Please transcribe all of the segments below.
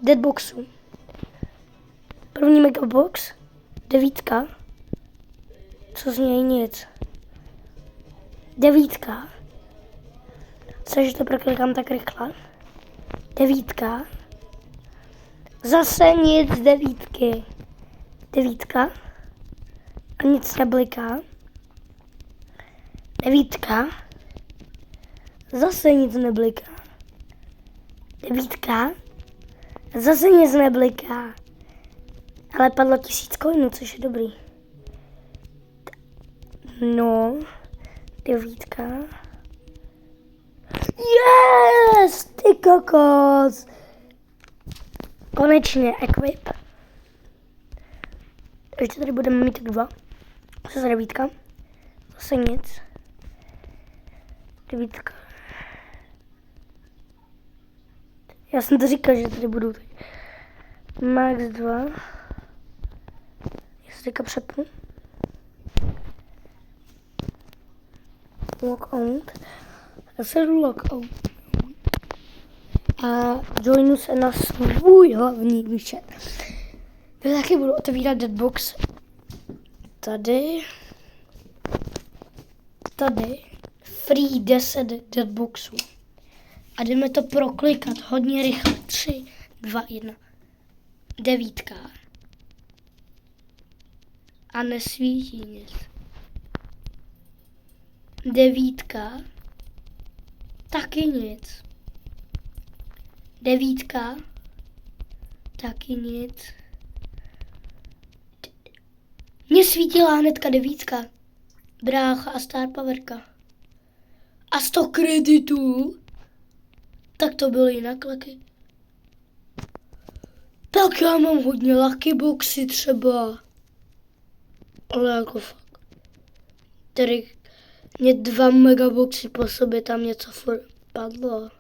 Deadboxu. První megabox, 9. Co z něj nic. 9. Což to proklikám tak rychle. 9. Zase nic z 9. 9. A nic nebliká. 9. Zase nic nebliká. 9. Zase nic nebliká. Ale padlo 1000 coinů, což je dobrý. No, 9. Yes! Ty kokos! Konečně equip. Ještě tady budeme mít 2. Zase 9. Zase nic. 9. Já jsem to říkal, že tady budou max 2. Já se teďka přepnu. Lockout. Já se jdu lockout. A joinu se na svůj hlavní účet. Já taky budu otevírat Deadbox. Tady. Free 10 Deadboxů. A jdeme to proklikat hodně rychle. 3, 2, 1. 9. A nesvítí nic. 9. Taky nic. 9. Taky nic. Mně svítila hnedka 9. Brácha a Star Powerka. A 100 kreditů. Tak to bylo jinak laky. Tak já mám hodně lucky boxy třeba. Ale jako fakt. Tady mě 2 megaboxy po sobě tam něco padlo.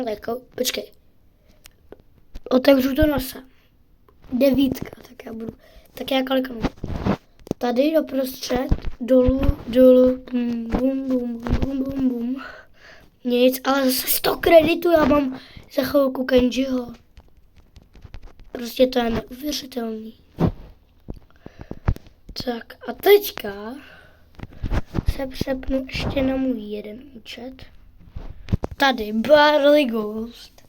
Jako, počkej. Otevřu to nose. 9, tak já kliknu. Tady doprostřed, dolů, bum, bum, bum, bum, bum, bum. Nic, ale zase 100 kreditů já mám za chvilku Kenjiho. Prostě to je neuvěřitelný. Tak a teďka se přepnu ještě na můj jeden účet. Tady Barley Ghost,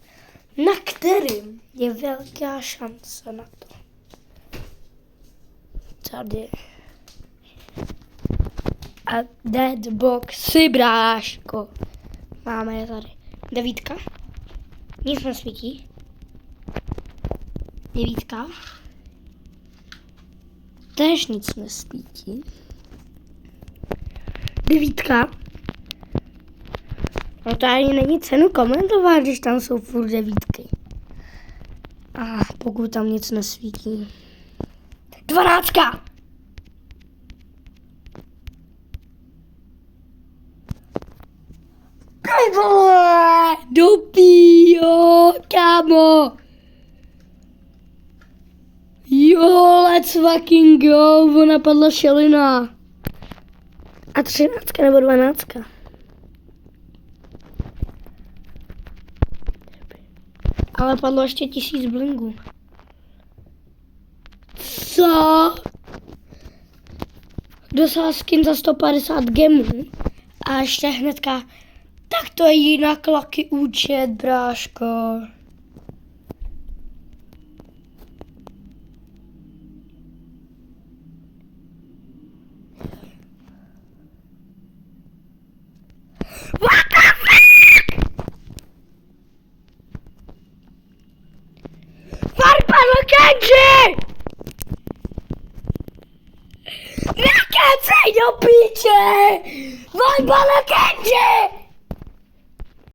na kterým je velká šance na to. Tady. A Deadboxy, bráško. Máme je tady. 9. Nic nesvítí. 9. Též nic nesvítí. 9. No tady není cenu komentovat, když tam jsou furt 9. A pokud tam nic nesvítí. 12. Dopíjo, kámo. Jo, let's fucking go. Ona padla šelina. A 13 nebo 12. Ale padlo ještě 1000 blingů. Co? Dostal skin za 150 gemů. A ještě hnedka. Tak to je jinak lucky účet, bráško. What the fuck? Farpadlo Kenji! Nekecej do píče! Farpadlo Kenji!